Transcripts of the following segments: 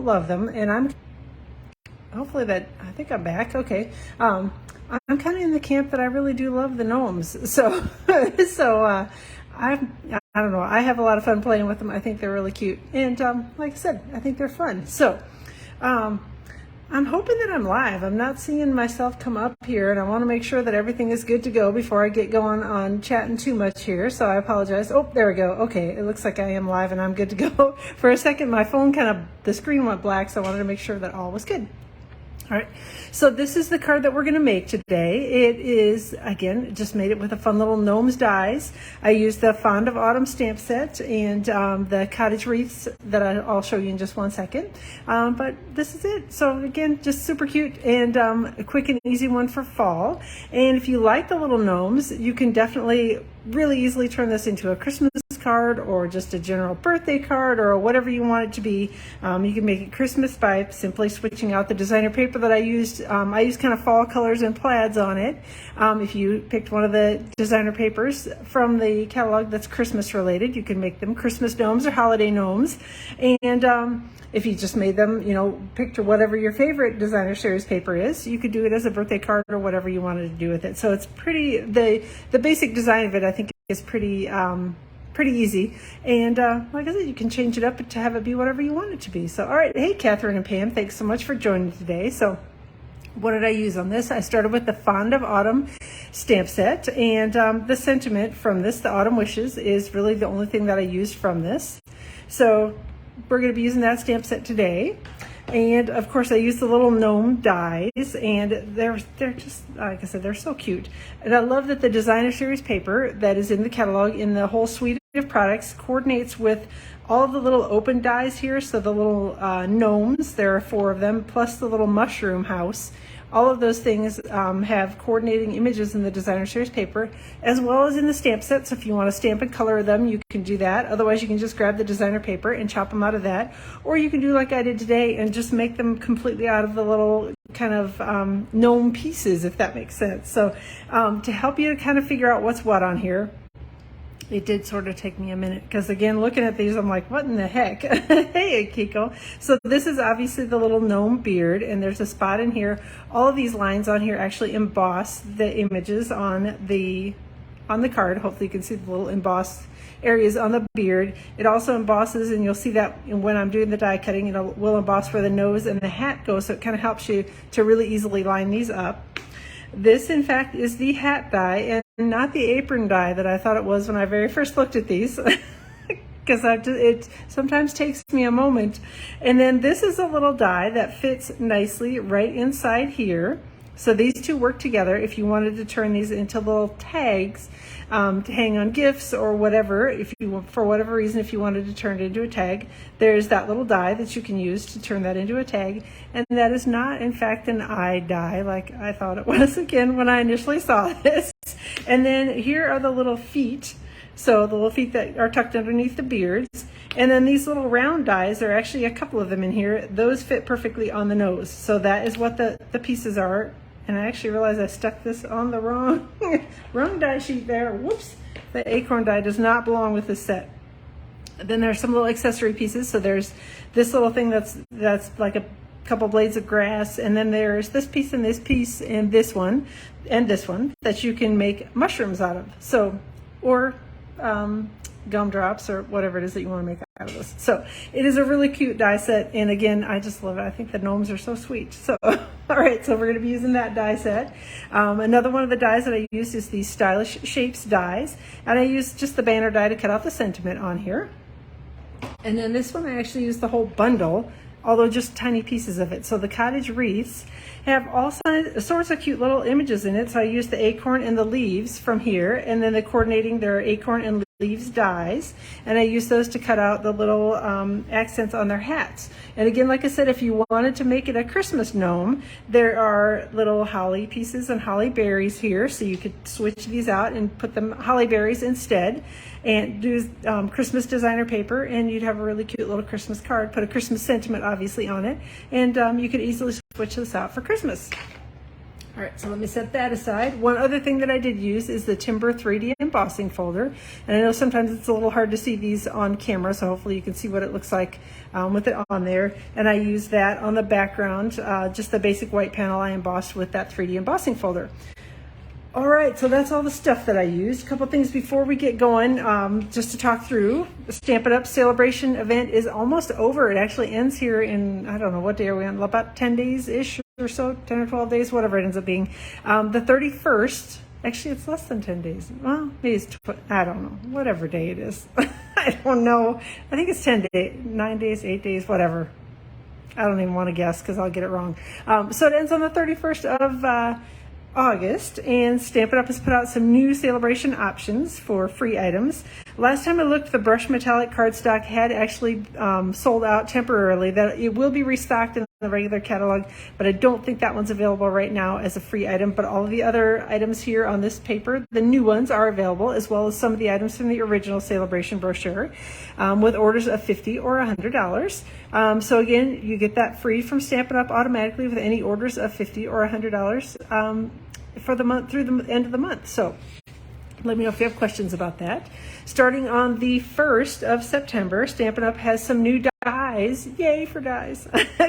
love them, and I'm hopefully that I think I'm back. Okay. I'm kind of in the camp that I really do love the gnomes. So I don't know. I have a lot of fun playing with them. I think they're really cute, and like I said, I think they're fun. So I'm hoping that I'm live. I'm not seeing myself come up here, and I want to make sure that everything is good to go before I get going on chatting too much here. So I apologize. Oh, there we go. Okay, it looks like I am live and I'm good to go. For a second, my phone the screen went black, so I wanted to make sure that all was good. All right, so this is the card that we're going to make today. It is, again, just made it with a fun little Gnomes dies. I used the Fond of Autumn stamp set and the cottage wreaths that I'll show you in just one second. But this is it. So again, just super cute and a quick and easy one for fall. And if you like the little gnomes, you can definitely really easily turn this into a Christmas card or just a general birthday card or whatever you want it to be. You can make it Christmas by simply switching out the designer paper that I used. I used kind of fall colors and plaids on it. If you picked one of the designer papers from the catalog that's Christmas related, you can make them Christmas gnomes or holiday gnomes. And if you just made them, picked whatever your favorite designer series paper is, you could do it as a birthday card or whatever you wanted to do with it. So it's pretty, the basic design of it, I think, is pretty easy. And like I said, you can change it up to have it be whatever you want it to be. So, all right. Hey, Catherine and Pam, thanks so much for joining today. So what did I use on this? I started with the Fond of Autumn stamp set, and the sentiment from this, the Autumn Wishes, is really the only thing that I used from this. So we're going to be using that stamp set today. And of course I used the little gnome dies, and they're just, like I said, they're so cute. And I love that the designer series paper that is in the catalog in the whole suite of products coordinates with all of the little open dies here. So the little gnomes, there are 4 of them, plus the little mushroom house. All of those things have coordinating images in the designer series paper, as well as in the stamp set. So if you want to stamp and color them, you can do that. Otherwise, you can just grab the designer paper and chop them out of that. Or you can do like I did today and just make them completely out of the little kind of gnome pieces, if that makes sense. So to help you to kind of figure out what's what on here, it did sort of take me a minute because, again, looking at these, I'm like, what in the heck? Hey, Kiko. So this is obviously the little gnome beard, and there's a spot in here. All of these lines on here actually emboss the images on the card. Hopefully you can see the little embossed areas on the beard. It also embosses, and you'll see that when I'm doing the die cutting, it will emboss where the nose and the hat go, so it kind of helps you to really easily line these up. This, in fact, is the hat die and not the apron die that I thought it was when I very first looked at these, because it sometimes takes me a moment. And then this is a little die that fits nicely right inside here. So these two work together if you wanted to turn these into little tags to hang on gifts or whatever. If you, for whatever reason, if you wanted to turn it into a tag, there's that little die that you can use to turn that into a tag. And that is not, in fact, an eye die like I thought it was, again, when I initially saw this. And then here are the little feet. So the little feet that are tucked underneath the beards. And then these little round dies, there are actually a couple of them in here. Those fit perfectly on the nose. So that is what the pieces are. And I actually realized I stuck this on the wrong die sheet there. Whoops. The acorn die does not belong with this set. Then there's some little accessory pieces. So there's this little thing that's like a couple blades of grass, and then there's this piece and this one that you can make mushrooms out of. So, or gumdrops or whatever it is that you want to make out of this. So it is a really cute die set, and again, I just love it. I think the gnomes are so sweet. So all right, so we're going to be using that die set. Another one of the dies that I used is these Stylish Shapes dies, and I used just the banner die to cut out the sentiment on here. And then this one I actually used the whole bundle, although just tiny pieces of it. So the cottage wreaths have all sorts of cute little images in it. So I used the acorn and the leaves from here, and then the coordinating, there are acorn and leaves dies, and I use those to cut out the little accents on their hats. And again, like I said, if you wanted to make it a Christmas gnome, there are little holly pieces and holly berries here, so you could switch these out and put them holly berries instead, and do Christmas designer paper, and you'd have a really cute little Christmas card. Put a Christmas sentiment obviously on it, and you could easily switch this out for Christmas. All right, so let me set that aside. One other thing that I did use is the Timber 3D embossing folder. And I know sometimes it's a little hard to see these on camera, so hopefully you can see what it looks like with it on there. And I used that on the background, just the basic white panel I embossed with that 3D embossing folder. All right, so that's all the stuff that I used. A couple things before we get going, just to talk through. The Stampin' Up! Celebration event is almost over. It actually ends here in, I don't know, what day are we on? About 10 days-ish or so, 10 or 12 days, whatever it ends up being. The 31st, actually it's less than 10 days. Well, maybe it's, I don't know, whatever day it is. I don't know. I think it's 10 days, 9 days, 8 days, whatever. I don't even want to guess because I'll get it wrong. So it ends on the 31st of August, and Stampin' Up! Has put out some new celebration options for free items. Last time I looked, the brush metallic cardstock had actually sold out temporarily. That it will be restocked in the regular catalog, but I don't think that one's available right now as a free item. But all of the other items here on this paper, the new ones, are available, as well as some of the items from the original celebration brochure, with orders of $50 or $100. So again, you get that free from Stampin' Up! Automatically with any orders of $50 or $100 for the month through the end of the month. So let me know if you have questions about that. Starting on the 1st of September, Stampin' Up! Has some new dies, yay for dies,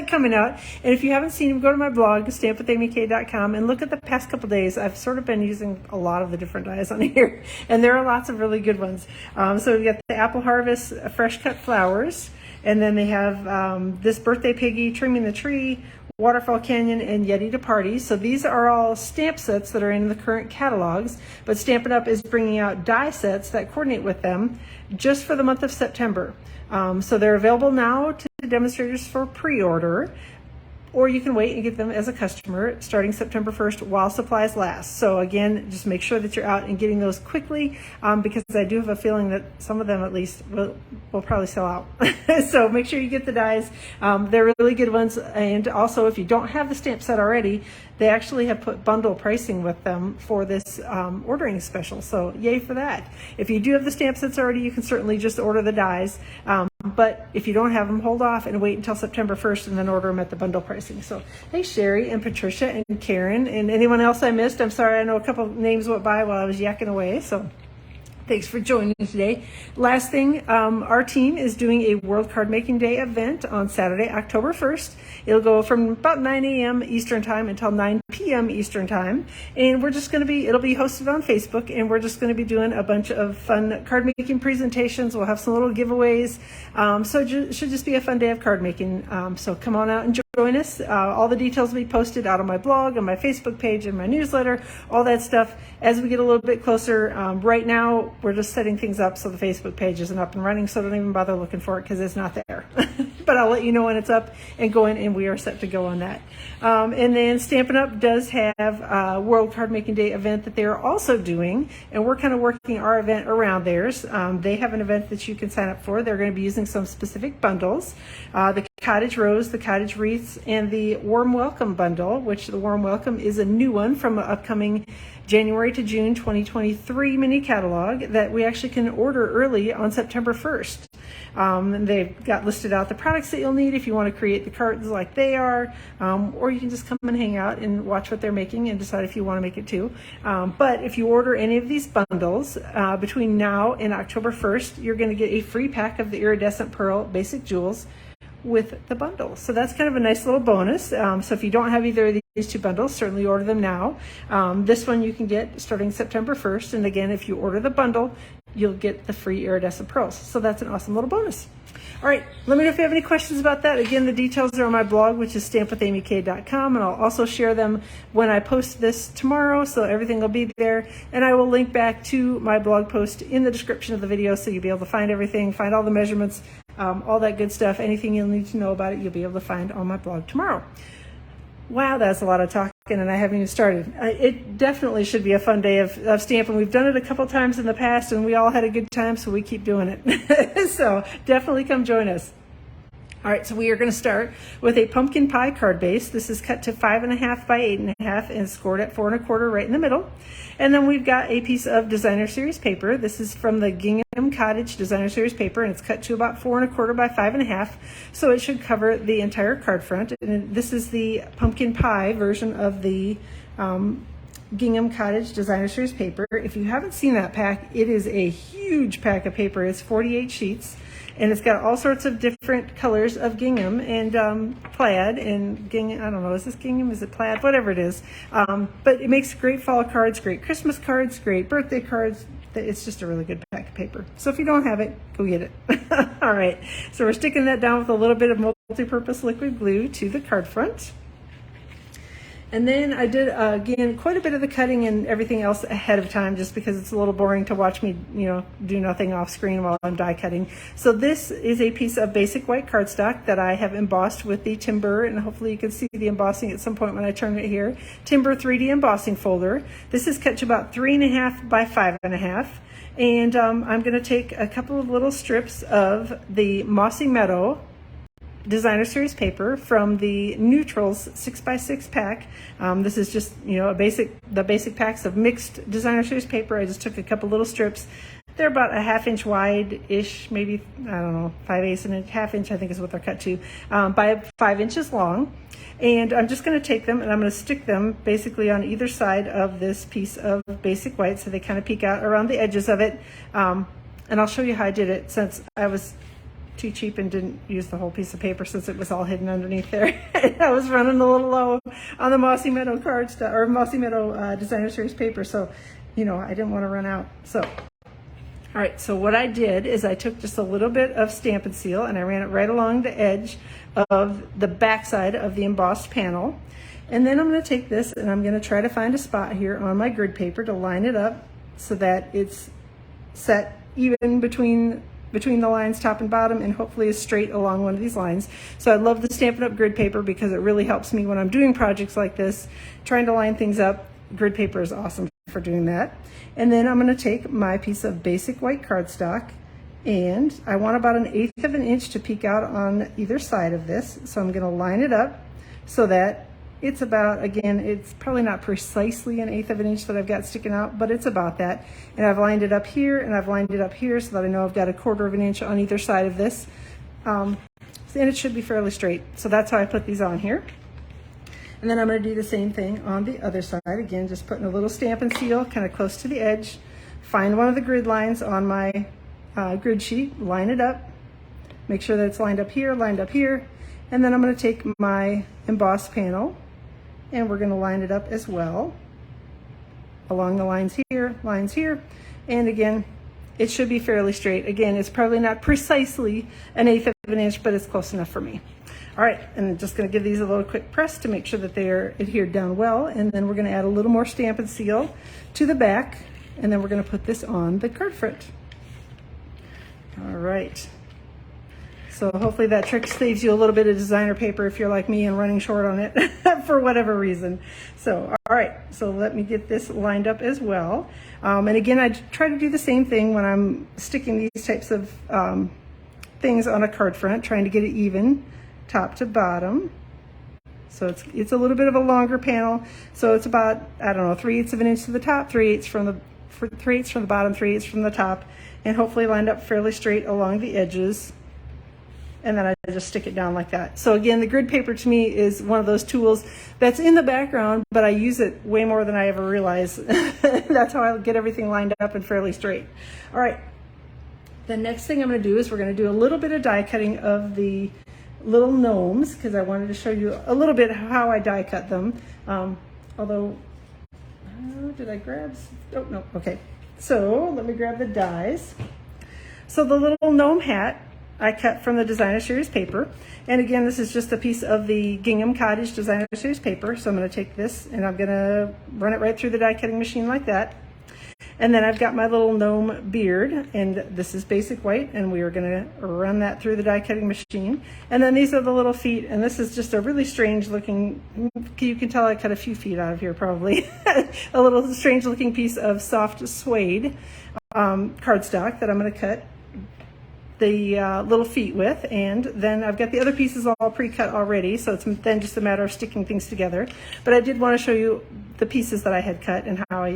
coming out. And if you haven't seen them, go to my blog, stampwithamyk.com, and look at the past couple days. I've sort of been using a lot of the different dies on here, and there are lots of really good ones. So we got the Apple Harvest Fresh Cut Flowers, and then they have this Birthday Piggy, Trimming the Tree, Waterfall Canyon, and Yeti to Party. So these are all stamp sets that are in the current catalogs, but Stampin' Up! Is bringing out die sets that coordinate with them just for the month of September. So they're available now to demonstrators for pre-order, or you can wait and get them as a customer starting September 1st while supplies last. So again, just make sure that you're out and getting those quickly, because I do have a feeling that some of them at least will probably sell out. So make sure you get the dies. They're really good ones. And also, if you don't have the stamp set already, they actually have put bundle pricing with them for this ordering special. So yay for that. If you do have the stamp sets already, you can certainly just order the dies. But if you don't have them, hold off and wait until September 1st and then order them at the bundle pricing. So, hey, Sherry and Patricia and Karen and anyone else I missed. I'm sorry, I know a couple names went by while I was yakking away. So thanks for joining today. Last thing, our team is doing a World Card Making Day event on Saturday, October 1st. It'll go from about 9 a.m. Eastern Time until 9 p.m. Eastern Time. And we're just going to be, it'll be hosted on Facebook, and we're just going to be doing a bunch of fun card making presentations. We'll have some little giveaways. So it should just be a fun day of card making. So come on out and join us. All the details will be posted out on my blog, on my Facebook page, and my newsletter, all that stuff as we get a little bit closer. Right now, we're just setting things up so the Facebook page isn't up and running, so don't even bother looking for it because it's not there. But I'll let you know when it's up and going, and we are set to go on that. And then Stampin' Up! Does have a World Card Making Day event that they are also doing, and we're kind of working our event around theirs. They have an event that you can sign up for. They're going to be using some specific bundles. The Cottage Rose, the Cottage Wreaths, and the Warm Welcome bundle, which the Warm Welcome is a new one from an upcoming January to June 2023 mini catalog that we actually can order early on September 1st. They've got listed out the products that you'll need if you want to create the cards like they are, or you can just come and hang out and watch what they're making and decide if you want to make it too. But if you order any of these bundles between now and October 1st, you're going to get a free pack of the Iridescent Pearl Basic Jewels with the bundle. So that's kind of a nice little bonus. So if you don't have either of these two bundles, certainly order them now. This one you can get starting September 1st. And again, if you order the bundle, you'll get the free Iridescent Pearls. So that's an awesome little bonus. All right, let me know if you have any questions about that. Again, the details are on my blog, which is stampwithamyk.com, and I'll also share them when I post this tomorrow, so everything will be there. And I will link back to my blog post in the description of the video, so you'll be able to find everything, find all the measurements, all that good stuff. Anything you'll need to know about it, you'll be able to find on my blog tomorrow. Wow, that's a lot of talking, and I haven't even started. It definitely should be a fun day of stamping. We've done it a couple times in the past, and we all had a good time, so we keep doing it. So definitely come join us. All right, so we are going to start with a pumpkin pie card base. This is cut to 5.5 by 8.5 and scored at 4 1/4 right in the middle. And then we've got a piece of designer series paper. This is from the gingham Cottage Designer Series paper, and it's cut to about 4 1/4 by 5 1/2, so it should cover the entire card front. And this is the pumpkin pie version of the Gingham Cottage Designer Series paper. If you haven't seen that pack, it is a huge pack of paper. It's 48 sheets, and it's got all sorts of different colors of gingham and plaid and gingham. I don't know, is this gingham? Is it plaid? Whatever it is. But it makes great fall cards, great Christmas cards, great birthday cards. It's just a really good pack of paper. So if you don't have it, go get it. All right, so we're sticking that down with a little bit of multi-purpose liquid glue to the card front. And then I did, again, quite a bit of the cutting and everything else ahead of time, just because it's a little boring to watch me, do nothing off screen while I'm die cutting. So this is a piece of basic white cardstock that I have embossed with the Timber, and hopefully you can see the embossing at some point when I turn it here. Timber 3D embossing folder. This is cut to about 3 1/2 by 5 1/2. And I'm going to take a couple of little strips of the Mossy Meadow Designer Series paper from the Neutrals 6x6 pack. This is just, the basic packs of mixed Designer Series paper. I just took a couple little strips. They're about a 1/2 inch wide-ish, maybe, I don't know, 5/8 an inch, 1/2 inch I think is what they're cut to, by 5 inches long. And I'm just going to take them and I'm going to stick them basically on either side of this piece of basic white, so they kind of peek out around the edges of it. And I'll show you how I did it, since I was too cheap and didn't use the whole piece of paper since it was all hidden underneath there. I was running a little low on the Mossy Meadow cardstock, or Mossy Meadow Designer Series paper, so I didn't want to run out. So all right, so what I did is I took just a little bit of Stampin' Seal and I ran it right along the edge of the back side of the embossed panel. And then I'm going to take this and I'm going to try to find a spot here on my grid paper to line it up so that it's set even between the lines, top and bottom, and hopefully is straight along one of these lines. So I love the Stampin' Up! Grid paper because it really helps me when I'm doing projects like this, trying to line things up. Grid paper is awesome for doing that. And then I'm going to take my piece of basic white cardstock, and I want about 1/8 of an inch to peek out on either side of this. So I'm going to line it up so that it's about, again, it's probably not precisely 1/8 of an inch that I've got sticking out, but it's about that. And I've lined it up here and I've lined it up here so that I know I've got 1/4 of an inch on either side of this. And it should be fairly straight. So that's how I put these on here. And then I'm going to do the same thing on the other side. Again, just putting a little Stampin' Seal kind of close to the edge. Find one of the grid lines on my grid sheet, line it up, make sure that it's lined up here, and then I'm going to take my embossed panel and we're going to line it up as well along the lines here, and again, it should be fairly straight. Again, it's probably not precisely 1/8 of an inch, but it's close enough for me. All right, and I'm just going to give these a little quick press to make sure that they're adhered down well, and then we're going to add a little more Stampin' Seal to the back, and then we're going to put this on the card front. All right, so hopefully that trick saves you a little bit of designer paper if you're like me and running short on it for whatever reason. So, all right, so let me get this lined up as well. And again, I try to do the same thing when I'm sticking these types of things on a card front, trying to get it even top to bottom. So it's a little bit of a longer panel. So it's about, I don't know, 3/8 of an inch to the top, 3/8 from the 3/8 from the bottom, 3/8 from the top, and hopefully lined up fairly straight along the edges. And then I just stick it down like that. So again, the grid paper to me is one of those tools that's in the background, but I use it way more than I ever realize. That's how I get everything lined up and fairly straight. All right, the next thing I'm going to do is we're going to do a little bit of die cutting of the little gnomes, because I wanted to show you a little bit how I die cut them. Although, did I grab? Oh, no, okay. So let me grab the dies. So the little gnome hat I cut from the Designer Series paper. And again, this is just a piece of the Gingham Cottage Designer Series paper. So I'm going to take this and I'm going to run it right through the die cutting machine like that. And then I've got my little gnome beard, and this is basic white, and we are going to run that through the die cutting machine. And then these are the little feet, and this is just a really strange looking, you can tell I cut a few feet out of here probably, a little strange looking piece of soft suede cardstock that I'm going to cut the little feet with, and then I've got the other pieces all pre-cut already, so it's then just a matter of sticking things together. But I did want to show you the pieces that I had cut and how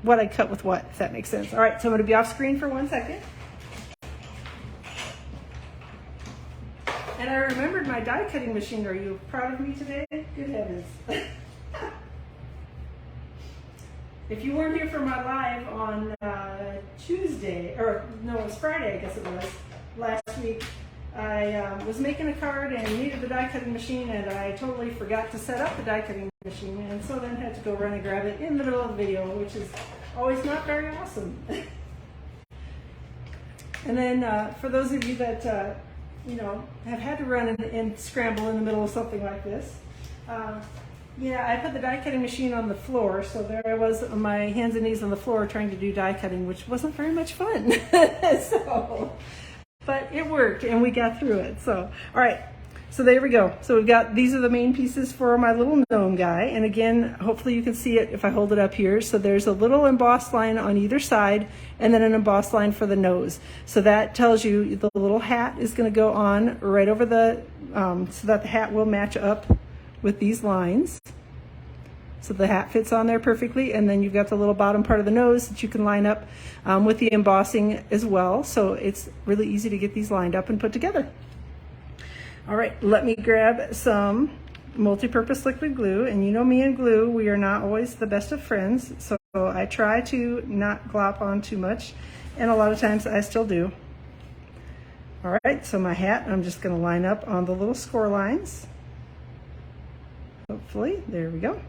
what I cut with what, if that makes sense. All right, so I'm going to be off screen for 1 second. And I remembered my die cutting machine. Are you proud of me today? Good heavens. If you weren't here for my live on Tuesday, or no, it was Friday, I guess it was, last week, I was making a card and needed the die cutting machine, and I totally forgot to set up the die cutting machine, and so then had to go run and grab it in the middle of the video, which is always not very awesome. And then for those of you that you know, have had to run and scramble in the middle of something like this, yeah, I put the die cutting machine on the floor, so there I was on my hands and knees on the floor trying to do die cutting, which wasn't very much fun. But it worked and we got through it. So, all right, so there we go. So we've got, these are the main pieces for my little gnome guy. And again, hopefully you can see it if I hold it up here. So there's a little embossed line on either side and then an embossed line for the nose. So that tells you the little hat is going to go on right over the, so that the hat will match up with these lines. So the hat fits on there perfectly, and then you've got the little bottom part of the nose that you can line up with the embossing as well. So it's really easy to get these lined up and put together. All right, let me grab some multi-purpose liquid glue, and you know me and glue, we are not always the best of friends, so I try to not glop on too much, and a lot of times I still do. All right, so my hat, I'm just gonna line up on the little score lines. Hopefully, there we go.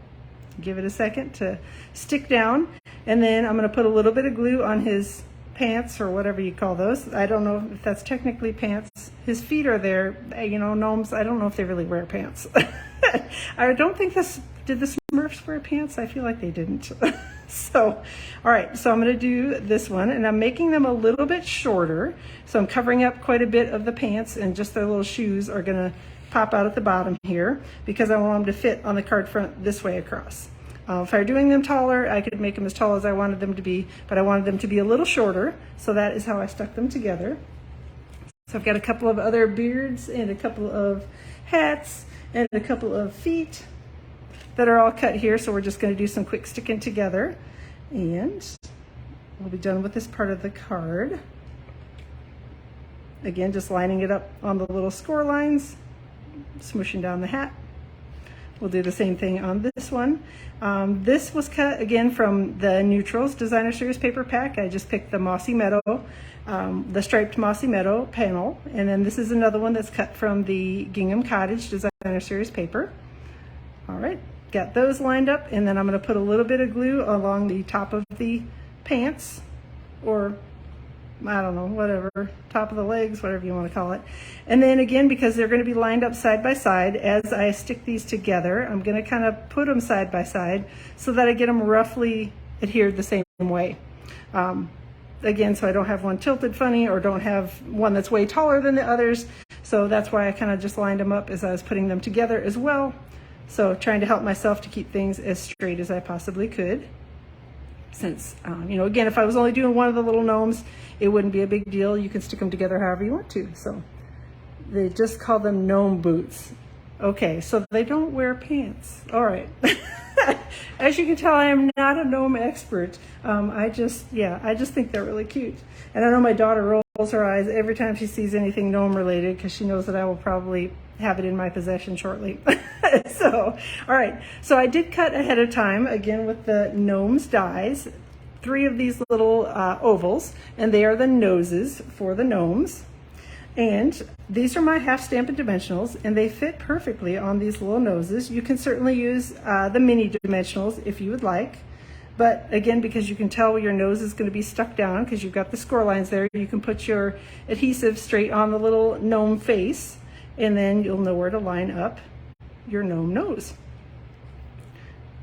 Give it a second to stick down, and then I'm going to put a little bit of glue on his pants, or whatever you call those. I don't know if that's technically pants. His feet are there. You know, gnomes, I don't know if they really wear pants. I don't think did the Smurfs wear pants? I feel like they didn't. So, all right, so I'm going to do this one, and I'm making them a little bit shorter. So I'm covering up quite a bit of the pants, and just their little shoes are going to pop out at the bottom here because I want them to fit on the card front this way across. If I were doing them taller, I could make them as tall as I wanted them to be, but I wanted them to be a little shorter, so that is how I stuck them together. So I've got a couple of other beards and a couple of hats and a couple of feet that are all cut here, so we're just going to do some quick sticking together, and we'll be done with this part of the card. Again, just lining it up on the little score lines, smooshing down the hat. We'll do the same thing on this one. This was cut again from the Neutrals Designer Series paper pack. I just picked the Mossy Meadow, the striped Mossy Meadow panel, and then this is another one that's cut from the Gingham Cottage Designer Series paper. All right, got those lined up, and then I'm going to put a little bit of glue along the top of the pants, or I don't know, whatever, top of the legs, whatever you want to call it. And then again, because they're going to be lined up side by side, as I stick these together, I'm going to kind of put them side by side so that I get them roughly adhered the same way. Again, so I don't have one tilted funny or don't have one that's way taller than the others. So that's why I kind of just lined them up as I was putting them together as well. So trying to help myself to keep things as straight as I possibly could. Since, you know, again, if I was only doing one of the little gnomes, it wouldn't be a big deal. You can stick them together however you want to. So they just call them gnome boots. Okay, so they don't wear pants. All right. As you can tell, I am not a gnome expert. I just think they're really cute. And I know my daughter rolls her eyes every time she sees anything gnome related because she knows that I will probably have it in my possession shortly. So, all right. So I did cut ahead of time, again, with the Gnomes dies, 3 of these little ovals, and they are the noses for the gnomes. And these are my half Stampin' dimensionals, and they fit perfectly on these little noses. You can certainly use the mini dimensionals if you would like. But again, because you can tell your nose is going to be stuck down because you've got the score lines there, you can put your adhesive straight on the little gnome face, and then you'll know where to line up your gnome nose.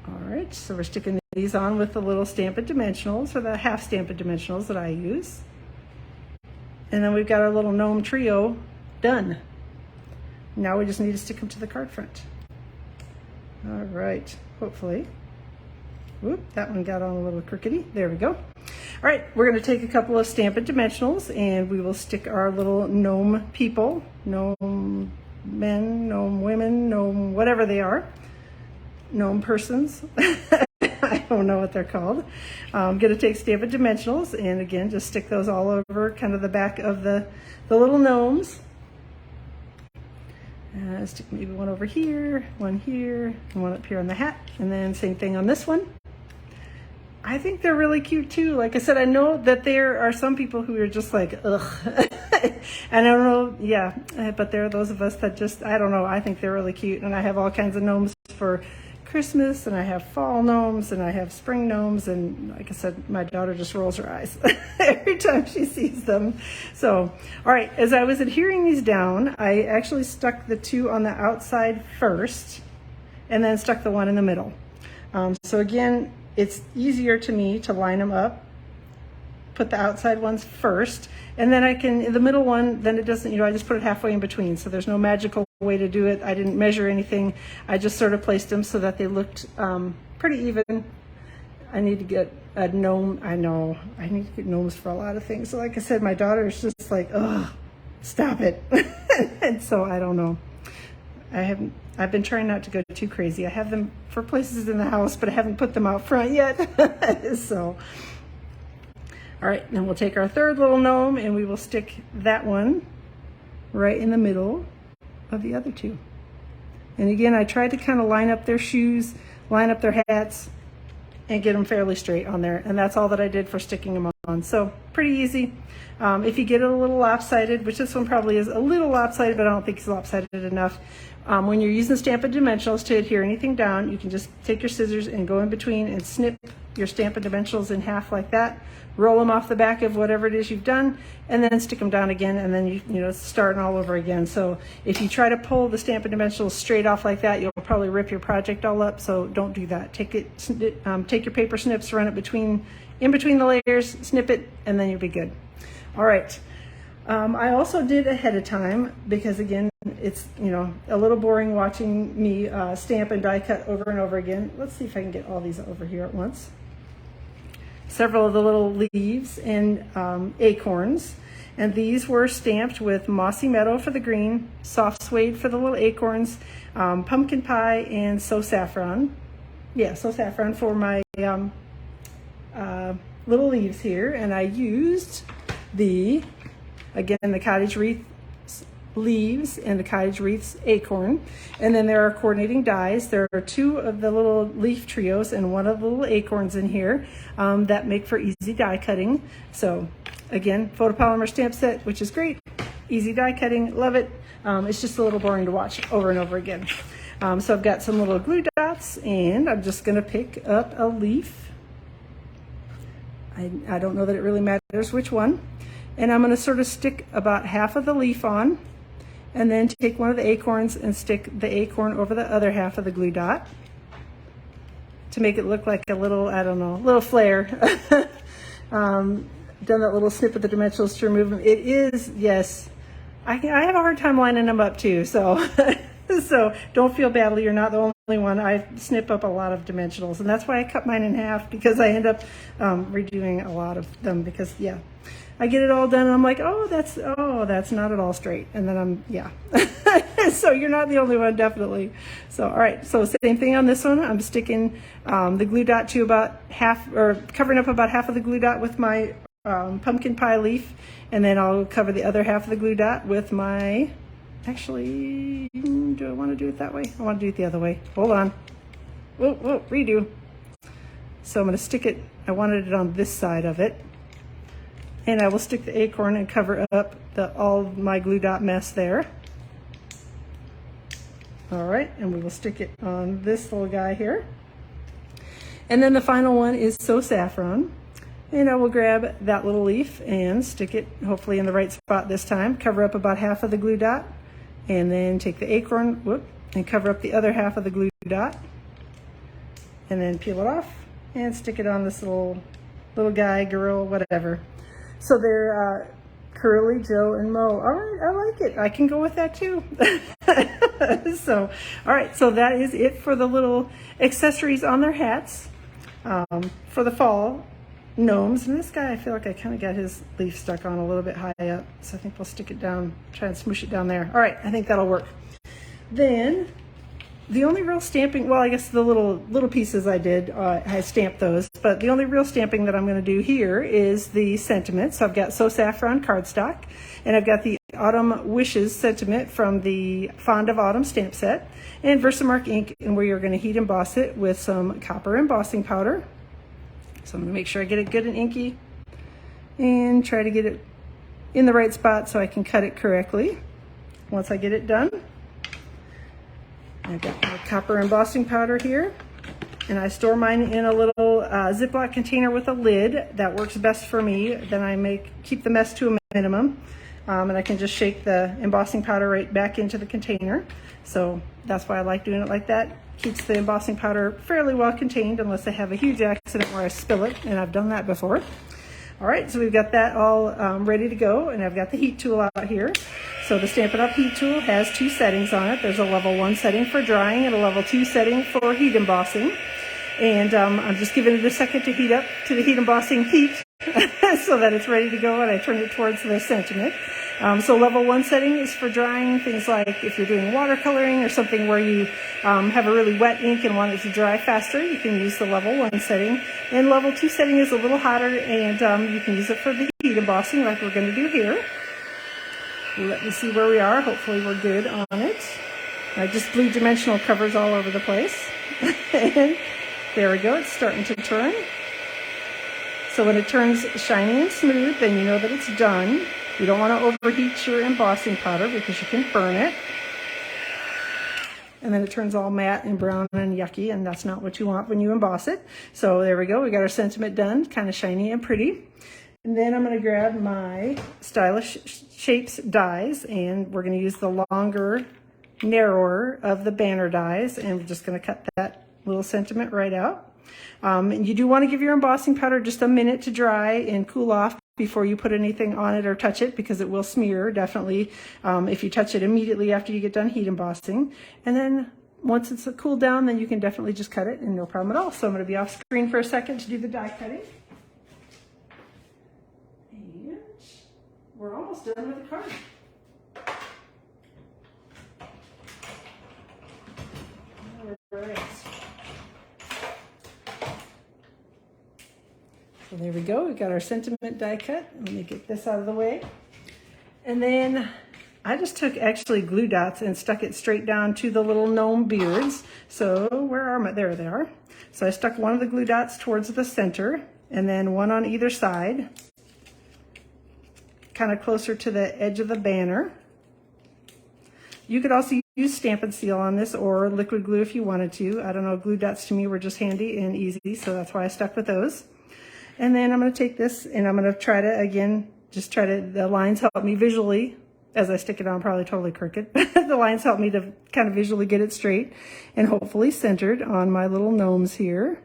All right, so we're sticking these on with the little Stampin' dimensionals, or the half Stampin' dimensionals that I use. And then we've got our little gnome trio done. Now we just need to stick them to the card front. All right, hopefully. Whoop, that one got on a little crookedy. There we go. All right, we're going to take a couple of Stampin' dimensionals, and we will stick our little gnome people, gnome men, gnome women, gnome whatever they are, gnome persons. I don't know what they're called. I'm going to take Stampin' dimensionals, and again, just stick those all over kind of the back of the little gnomes. Stick maybe one over here, one here, and one up here on the hat, and then same thing on this one. I think they're really cute too. Like I said, I know that there are some people who are just like, ugh. And I don't know, yeah, but there are those of us that just, I don't know, I think they're really cute. And I have all kinds of gnomes for Christmas, and I have fall gnomes, and I have spring gnomes, and like I said, my daughter just rolls her eyes every time she sees them. So, all right, as I was adhering these down, I actually stuck the two on the outside first, and then stuck the one in the middle. So again, it's easier to me to line them up, put the outside ones first, and then I can, the middle one, then it doesn't, I just put it halfway in between. So there's no magical way to do it. I didn't measure anything. I just sort of placed them so that they looked pretty even. I need to get a gnome. I know, I need to get gnomes for a lot of things. So like I said, my daughter is just like, ugh, stop it. And so I don't know. I've been trying not to go too crazy. I have them for places in the house, but I haven't put them out front yet. So, all right, then we'll take our third little gnome and we will stick that one right in the middle of the other two. And again, I tried to kind of line up their shoes, line up their hats, and get them fairly straight on there. And that's all that I did for sticking them on. So pretty easy. If you get it a little lopsided, which this one probably is a little lopsided, but I don't think it's lopsided enough. When you're using Stampin' Dimensionals to adhere anything down, you can just take your scissors and go in between and snip your Stampin' Dimensionals in half like that. Roll them off the back of whatever it is you've done, and then stick them down again, and then you starting all over again. So if you try to pull the Stampin' Dimensionals straight off like that, you'll probably rip your project all up. So don't do that. Take your paper snips, run it in between the layers, snip it, and then you'll be good. All right. I also did ahead of time because again, it's a little boring watching me stamp and die cut over and over again. Let's see if I can get all these over here at once. Several of the little leaves and acorns, and these were stamped with Mossy Meadow for the green, Soft Suede for the little acorns, Pumpkin Pie, and So Saffron. Yeah, So Saffron for my little leaves here, and I used the cottage wreath leaves and the cottage wreath's acorn. And then there are coordinating dies. There are two of the little leaf trios and one of the little acorns in here that make for easy die cutting. So again, photopolymer stamp set, which is great. Easy die cutting, love it. It's just a little boring to watch over and over again. So I've got some little glue dots, and I'm just gonna pick up a leaf. I don't know that it really matters which one. And I'm gonna sort of stick about half of the leaf on, and then take one of the acorns and stick the acorn over the other half of the glue dot to make it look like a little, I don't know, little flare. Done that little snip of the dimensionals to remove them. It is, yes, I have a hard time lining them up too, so so don't feel badly, you're not the only one. I snip up a lot of dimensionals, and that's why I cut mine in half, because I end up redoing a lot of them, because yeah, I get it all done and I'm like, oh, that's not at all straight. And then yeah. So you're not the only one, definitely. So, all right, so same thing on this one. I'm sticking the glue dot to about half, or covering up about half of the glue dot with my pumpkin pie leaf. And then I'll cover the other half of the glue dot with my, actually, do I want to do it that way? I want to do it the other way. Hold on. Whoa, redo. So I'm going to stick it, I wanted it on this side of it. And I will stick the acorn and cover up all my glue dot mess there. All right, and we will stick it on this little guy here. And then the final one is So Saffron. And I will grab that little leaf and stick it hopefully in the right spot this time. Cover up about half of the glue dot, and then take the acorn, and cover up the other half of the glue dot. And then peel it off and stick it on this little guy, girl, whatever. So they're Curly, Joe, and Mo. All right, I like it. I can go with that too. So, all right, so that is it for the little accessories on their hats for the fall gnomes. And this guy, I feel like I kind of got his leaf stuck on a little bit high up. So I think we'll stick it down, try and smoosh it down there. All right, I think that'll work. Then the only real stamping, well, I guess the little pieces I did, I stamped those, but the only real stamping that I'm going to do here is the sentiment. So I've got So Saffron cardstock, and I've got the Autumn Wishes sentiment from the Fond of Autumn stamp set, and Versamark ink, and we are going to heat emboss it with some copper embossing powder. So I'm going to make sure I get it good and inky and try to get it in the right spot so I can cut it correctly. Once I get it done, I've got my copper embossing powder here, and I store mine in a little Ziploc container with a lid. That works best for me. Then I keep the mess to a minimum, and I can just shake the embossing powder right back into the container. So that's why I like doing it like that. Keeps the embossing powder fairly well contained unless I have a huge accident where I spill it, and I've done that before. All right, so we've got that all ready to go, and I've got the heat tool out here. So the Stampin' Up! Heat tool has 2 settings on it. There's a level 1 setting for drying and a level 2 setting for heat embossing. And I'm just giving it a second to heat up to the heat embossing heat so that it's ready to go, and I turn it towards the sentiment. So level 1 setting is for drying things like if you're doing watercoloring or something where you have a really wet ink and want it to dry faster, you can use the level 1 setting. And level 2 setting is a little hotter, and you can use it for the heat embossing like we're going to do here. Let me see where we are. Hopefully we're good on it. I just blew dimensional covers all over the place. And there we go. It's starting to turn. So when it turns shiny and smooth, then you know that it's done. You don't want to overheat your embossing powder because you can burn it. And then it turns all matte and brown and yucky, and that's not what you want when you emboss it. So there we go. We got our sentiment done, kind of shiny and pretty. And then I'm going to grab my Stylish Shapes dies, and we're going to use the longer, narrower of the banner dies, and we're just going to cut that little sentiment right out. And you do want to give your embossing powder just a minute to dry and cool off before you put anything on it or touch it, because it will smear, definitely, if you touch it immediately after you get done heat embossing. And then once it's cooled down, then you can definitely just cut it, and no problem at all. So I'm going to be off screen for a second to do the die cutting. And we're almost done with the card. All right. So there we go. We got our sentiment die cut. Let me get this out of the way. And then I just took actually glue dots and stuck it straight down to the little gnome beards. So where are my, there they are. So I stuck one of the glue dots towards the center and then one on either side, kind of closer to the edge of the banner. You could also use Stampin' Seal on this or liquid glue if you wanted to. I don't know, glue dots to me were just handy and easy, so that's why I stuck with those. And then I'm going to take this and I'm going to try to, again, just try to, the lines help me visually, as I stick it on, probably totally crooked. The lines help me to kind of visually get it straight and hopefully centered on my little gnomes here.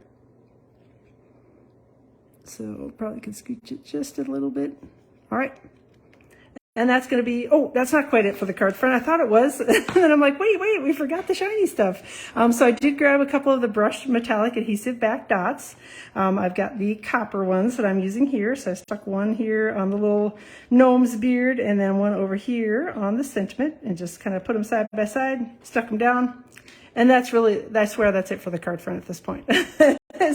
So probably could scooch it just a little bit. All right. And that's going to be, oh, that's not quite it for the card front. I thought it was. And then I'm like, wait, we forgot the shiny stuff. So I did grab a couple of the brushed metallic adhesive back dots. I've got the copper ones that I'm using here. So I stuck one here on the little gnome's beard and then one over here on the sentiment and just kind of put them side by side, stuck them down. And that's really, I swear that's it for the card front at this point.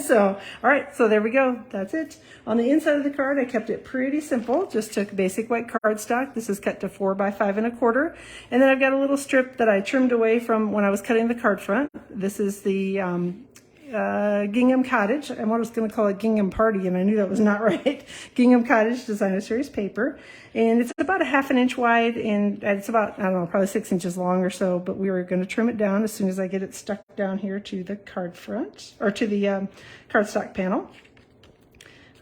So, all right, so there we go. That's it. On the inside of the card, I kept it pretty simple. Just took basic white cardstock. This is cut to 4 by 5 1/4. And then I've got a little strip that I trimmed away from when I was cutting the card front. This is the Gingham Cottage. I was going to call it Gingham Party, and I knew that was not right. Gingham Cottage Designer Series paper. And it's about a 1/2 inch wide, and it's about, I don't know, probably 6 inches long or so, but we were going to trim it down as soon as I get it stuck down here to the card front, or to the cardstock panel.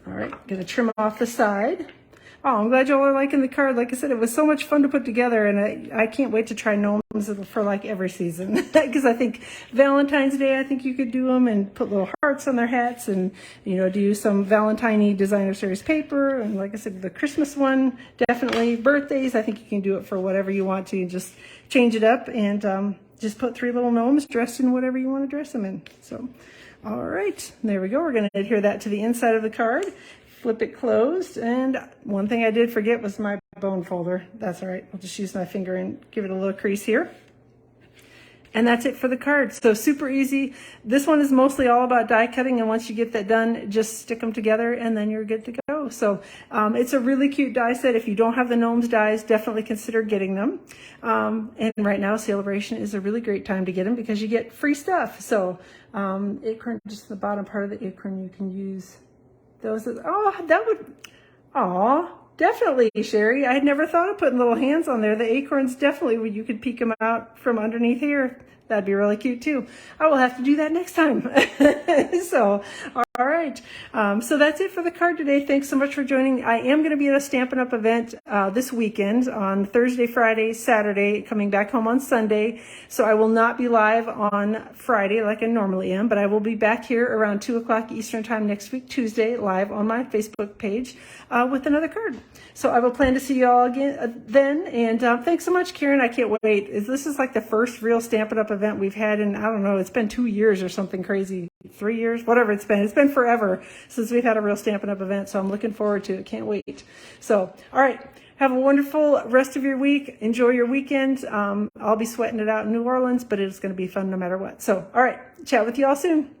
All right, going to trim off the side. Oh, I'm glad y'all are liking the card. Like I said, it was so much fun to put together, and I can't wait to try gnomes for like every season. Because I think Valentine's Day, I think you could do them and put little hearts on their hats and, you know, do some Valentine-y Designer Series paper. And like I said, the Christmas one, definitely. Birthdays, I think you can do it for whatever you want to. Just change it up and just put 3 little gnomes dressed in whatever you want to dress them in. So, all right, there we go. We're going to adhere that to the inside of the card. Flip it closed, and one thing I did forget was my bone folder. That's all right. I'll just use my finger and give it a little crease here. And that's it for the card. So super easy. This one is mostly all about die cutting, and once you get that done, just stick them together and then you're good to go. So it's a really cute die set. If you don't have the Gnomes dies, definitely consider getting them. And right now, Celebration is a really great time to get them because you get free stuff. So acorn, just the bottom part of the acorn, you can use those. Oh, that would, oh. Definitely, Sherry. I had never thought of putting little hands on there. The acorns definitely, you could peek them out from underneath here. That'd be really cute too. I will have to do that next time. So, all right. So that's it for the card today. Thanks so much for joining. I am going to be at a Stampin' Up! Event this weekend on Thursday, Friday, Saturday, coming back home on Sunday. So I will not be live on Friday like I normally am, but I will be back here around 2 o'clock Eastern time next week, Tuesday, live on my Facebook page with another card. So I will plan to see you all again then. And thanks so much, Karen. I can't wait. This is like the first real Stampin' Up! Event we've had in, I don't know, it's been 2 years or something crazy. 3 years, whatever it's been. It's been forever since we've had a real Stampin' Up! Event, so I'm looking forward to it. Can't wait. So, all right. Have a wonderful rest of your week. Enjoy your weekend. I'll be sweating it out in New Orleans, but it's going to be fun no matter what. So, all right. Chat with you all soon.